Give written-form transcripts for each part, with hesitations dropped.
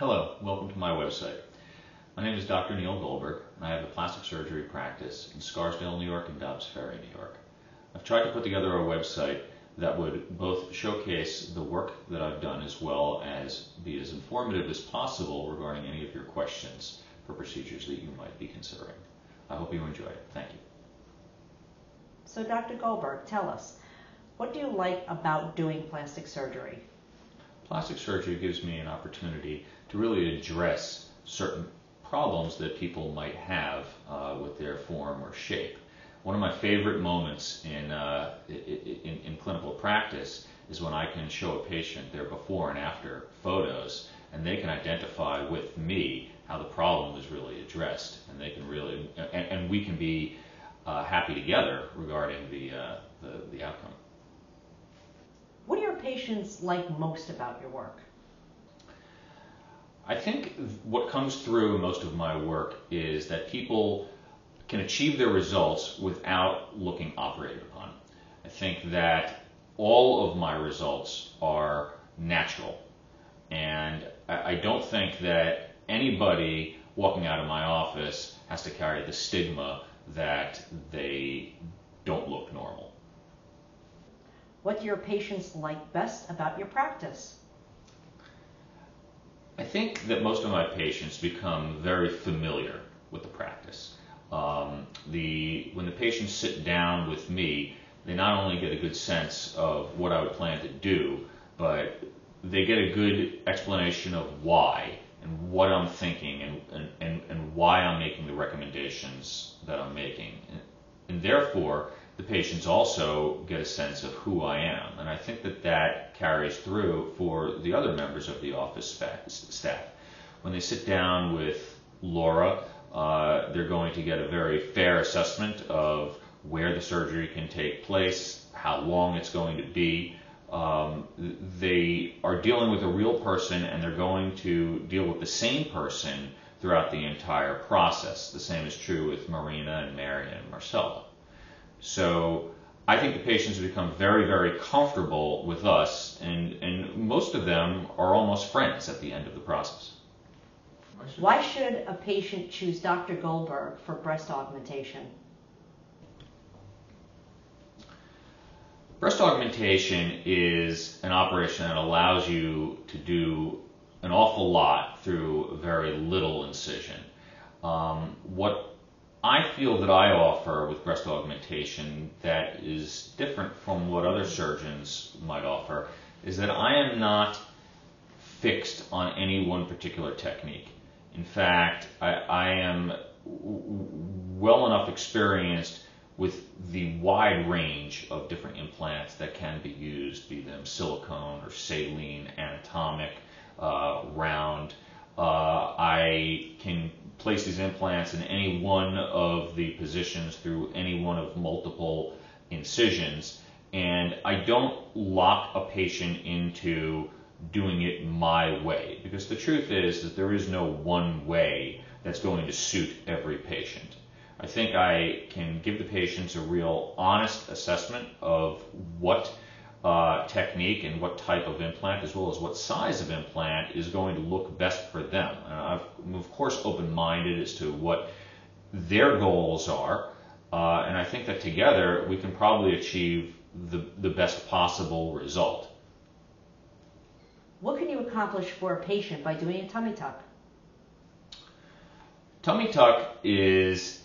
Hello, welcome to my website. My name is Dr. Neal Goldberg, and I have a plastic surgery practice in Scarsdale, New York and Dobbs Ferry, New York. I've tried to put together a website that would both showcase the work that I've done as well as be as informative as possible regarding any of your questions for procedures that you might be considering. I hope you enjoy it. Thank you. So Dr. Goldberg, tell us, what do you like about doing plastic surgery? Plastic surgery gives me an opportunity to really address certain problems that people might have with their form or shape. One of my favorite moments in clinical practice is when I can show a patient their before and after photos, and they can identify with me how the problem is really addressed, and they can really, and we can be happy together regarding the outcome. What do your patients like most about your work? I think what comes through most of my work is that people can achieve their results without looking operated upon. I think that all of my results are natural, and I don't think that anybody walking out of my office has to carry the stigma that they don't look normal. What do your patients like best about your practice? I think that most of my patients become very familiar with the practice. When the patients sit down with me, they not only get a good sense of what I would plan to do, but they get a good explanation of why and what I'm thinking and why I'm making the recommendations that I'm making. And therefore, the patients also get a sense of who I am. And I think that that carries through for the other members of the office staff. When they sit down with Laura, they're going to get a very fair assessment of where the surgery can take place, how long it's going to be. They are dealing with a real person, and they're going to deal with the same person throughout the entire process. The same is true with Marina and Mary and Marcella. So I think the patients become very, very comfortable with us, and most of them are almost friends at the end of the process. Why should a patient choose Dr. Goldberg for breast augmentation? Breast augmentation is an operation that allows you to do an awful lot through very little incision. What I feel that I offer with breast augmentation that is different from what other surgeons might offer is that I am not fixed on any one particular technique. In fact, I am well enough experienced with the wide range of different implants that can be used, be them silicone or saline, anatomic, round. I can place these implants in any one of the positions through any one of multiple incisions, and I don't lock a patient into doing it my way, because the truth is that there is no one way that's going to suit every patient. I think I can give the patients a real honest assessment of what technique and what type of implant, as well as what size of implant is going to look best for them. I'm of course open-minded as to what their goals are, and I think that together we can probably achieve the best possible result. What can you accomplish for a patient by doing a tummy tuck? Tummy tuck is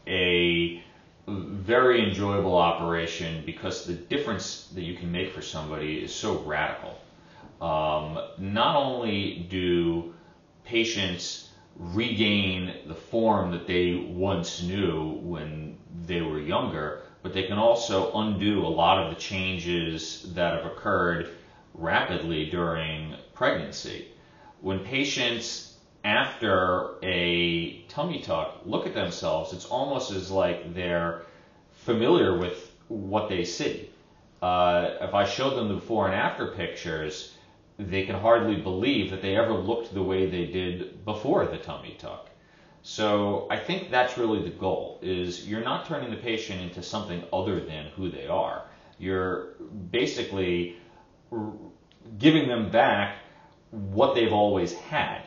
a very enjoyable operation because the difference that you can make for somebody is so radical. Not only do patients regain the form that they once knew when they were younger, but they can also undo a lot of the changes that have occurred rapidly during pregnancy. When patients after a tummy tuck look at themselves, it's almost as like they're familiar with what they see. If I show them the before and after pictures, they can hardly believe that they ever looked the way they did before the tummy tuck. So I think that's really the goal, is you're not turning the patient into something other than who they are. You're basically giving them back what they've always had.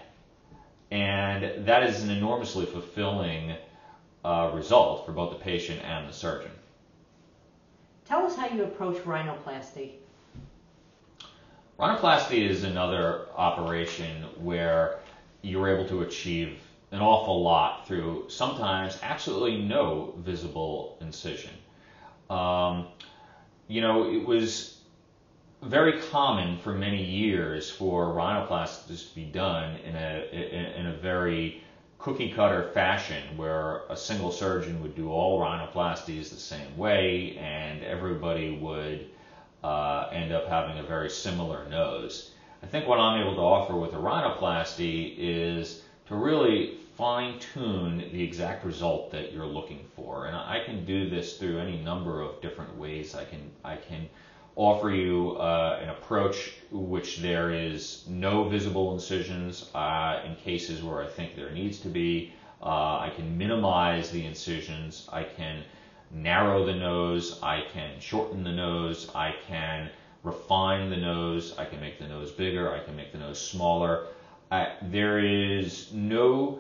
And that is an enormously fulfilling result for both the patient and the surgeon. Tell us how you approach rhinoplasty. Rhinoplasty is another operation where you're able to achieve an awful lot through sometimes absolutely no visible incision. It was very common for many years for rhinoplasties to be done in a very cookie cutter fashion where a single surgeon would do all rhinoplasties the same way and everybody would end up having a very similar nose. I think what I'm able to offer with a rhinoplasty is to really fine-tune the exact result that you're looking for. And I can do this through any number of different ways. I can offer you an approach which there is no visible incisions in cases where I think there needs to be. I can minimize the incisions. I can narrow the nose. I can shorten the nose. I can refine the nose. I can make the nose bigger. I can make the nose smaller. There is no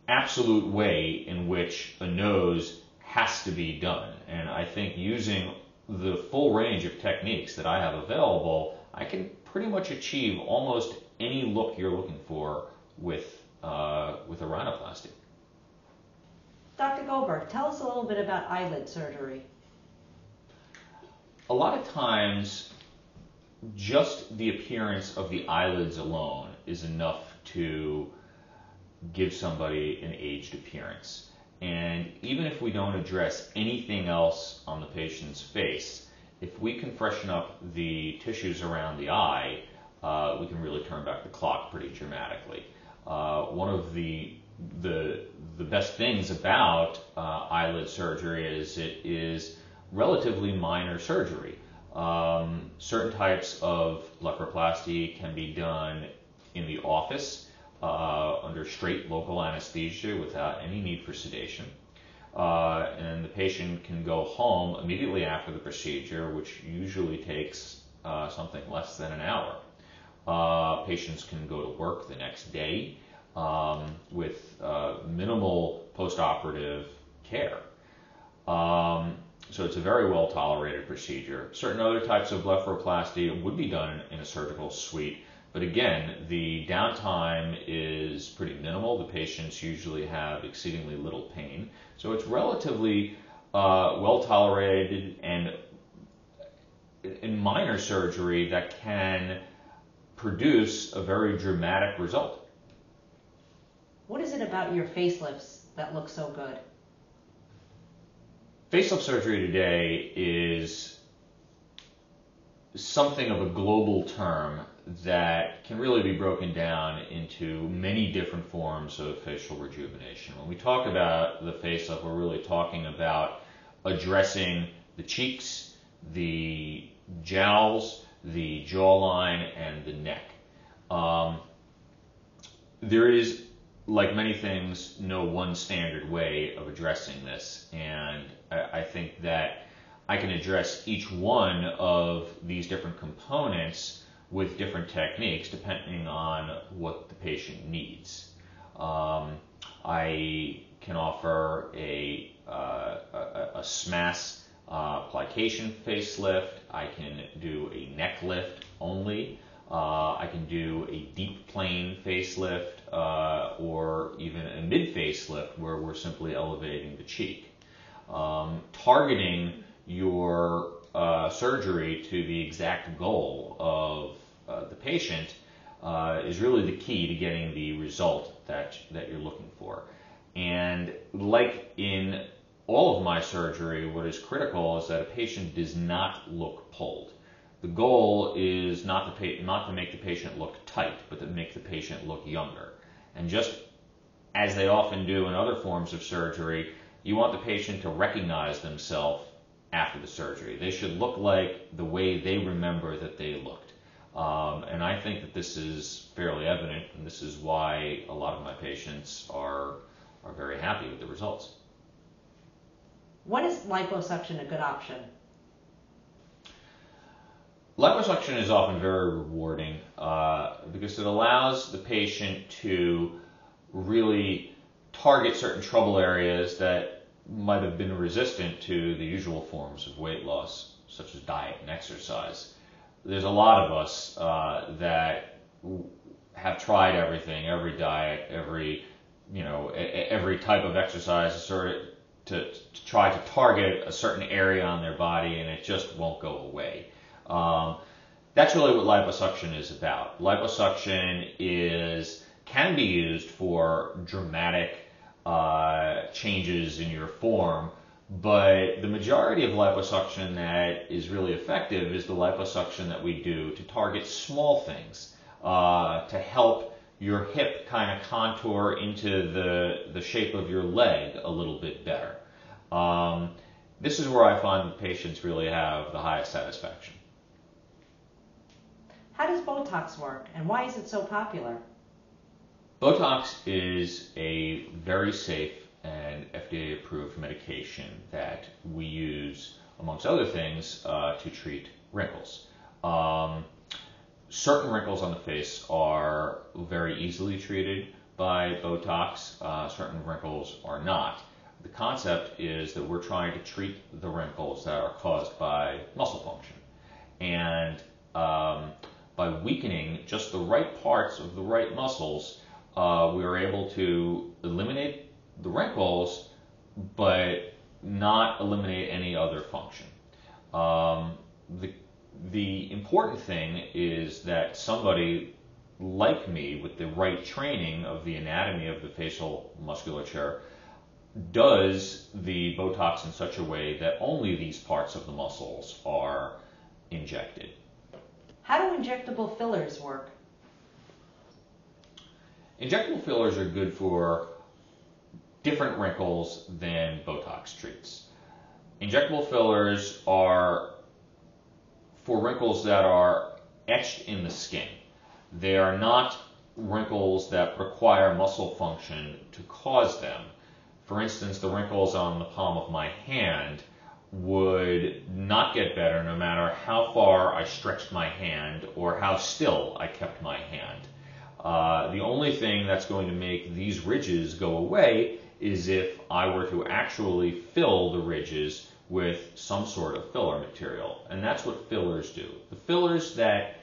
absolute way in which a nose has to be done. And I think using the full range of techniques that I have available, I can pretty much achieve almost any look you're looking for with a rhinoplasty. Dr. Goldberg, tell us a little bit about eyelid surgery. A lot of times, just the appearance of the eyelids alone is enough to give somebody an aged appearance. And even if we don't address anything else on the patient's face, if we can freshen up the tissues around the eye, we can really turn back the clock pretty dramatically. One of the best things about eyelid surgery is it is relatively minor surgery. Certain types of blepharoplasty can be done in the office under straight local anesthesia without any need for sedation. And the patient can go home immediately after the procedure, which usually takes something less than an hour. Patients can go to work the next day with minimal postoperative care. So it's a very well tolerated procedure. Certain other types of blepharoplasty would be done in a surgical suite, but again, the downtime is pretty minimal. The patients usually have exceedingly little pain. So it's relatively well tolerated and in minor surgery that can produce a very dramatic result. What is it about your facelifts that look so good? Facelift surgery today is something of a global term that can really be broken down into many different forms of facial rejuvenation. When we talk about the facelift, we're really talking about addressing the cheeks, the jowls, the jawline, and the neck. There is, like many things, no one standard way of addressing this, and I think that I can address each one of these different components with different techniques depending on what the patient needs. I can offer a SMAS plication facelift. I can do a neck lift only. I can do a deep plane facelift or even a mid facelift where we're simply elevating the cheek. Targeting your surgery to the exact goal of the patient is really the key to getting the result that you're looking for. And like in all of my surgery, what is critical is that a patient does not look pulled. The goal is not to make the patient look tight, but to make the patient look younger. And just as they often do in other forms of surgery, you want the patient to recognize themselves after the surgery. They should look like the way they remember that they looked. And I think that this is fairly evident, and this is why a lot of my patients are very happy with the results. When is liposuction a good option? Liposuction is often very rewarding because it allows the patient to really target certain trouble areas that might have been resistant to the usual forms of weight loss, such as diet and exercise. There's a lot of us that have tried everything, every diet, every type of exercise, sort of to try to target a certain area on their body, and it just won't go away. That's really what liposuction is about. Liposuction can be used for dramatic changes in your form, but the majority of liposuction that is really effective is the liposuction that we do to target small things, to help your hip kind of contour into the shape of your leg a little bit better. This is where I find the patients really have the highest satisfaction. How does Botox work, and why is it so popular? Botox is a very safe and FDA-approved medication that we use, amongst other things, to treat wrinkles. Certain wrinkles on the face are very easily treated by Botox. Certain wrinkles are not. The concept is that we're trying to treat the wrinkles that are caused by muscle function. And by weakening just the right parts of the right muscles, we are able to eliminate the wrinkles, but not eliminate any other function. The important thing is that somebody like me with the right training of the anatomy of the facial musculature does the Botox in such a way that only these parts of the muscles are injected. How do injectable fillers work? Injectable fillers are good for different wrinkles than Botox treats. Injectable fillers are for wrinkles that are etched in the skin. They are not wrinkles that require muscle function to cause them. For instance, the wrinkles on the palm of my hand would not get better no matter how far I stretched my hand or how still I kept my hand. The only thing that's going to make these ridges go away is if I were to actually fill the ridges with some sort of filler material, and that's what fillers do. The fillers that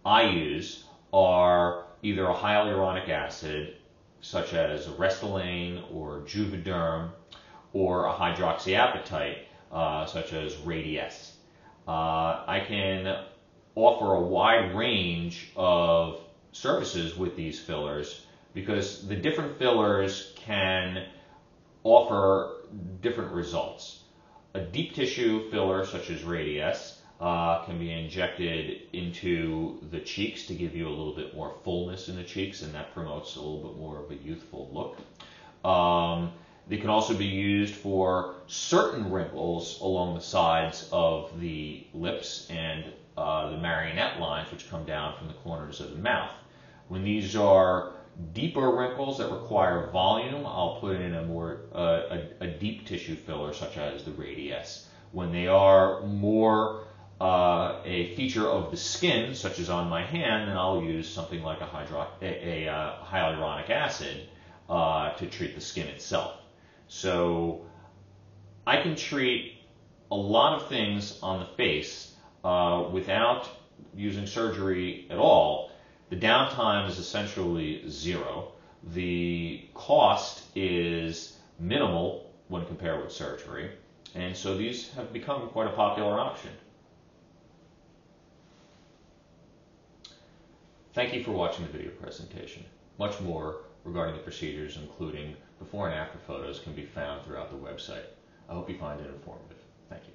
I use are either a hyaluronic acid, such as Restylane or Juvederm, or a hydroxyapatite, such as Radiesse. I can offer a wide range of services with these fillers because the different fillers can offer different results. A deep tissue filler such as Radiesse can be injected into the cheeks to give you a little bit more fullness in the cheeks, and that promotes a little bit more of a youthful look. They can also be used for certain wrinkles along the sides of the lips and the marionette lines, which come down from the corners of the mouth. When these are deeper wrinkles that require volume, I'll put in a deep tissue filler such as the Radiesse. When they are more a feature of the skin, such as on my hand, then I'll use something like a hyaluronic acid to treat the skin itself. So I can treat a lot of things on the face without using surgery at all. The downtime is essentially zero. The cost is minimal when compared with surgery, and so these have become quite a popular option. Thank you for watching the video presentation. Much more regarding the procedures, including before and after photos, can be found throughout the website. I hope you find it informative. Thank you.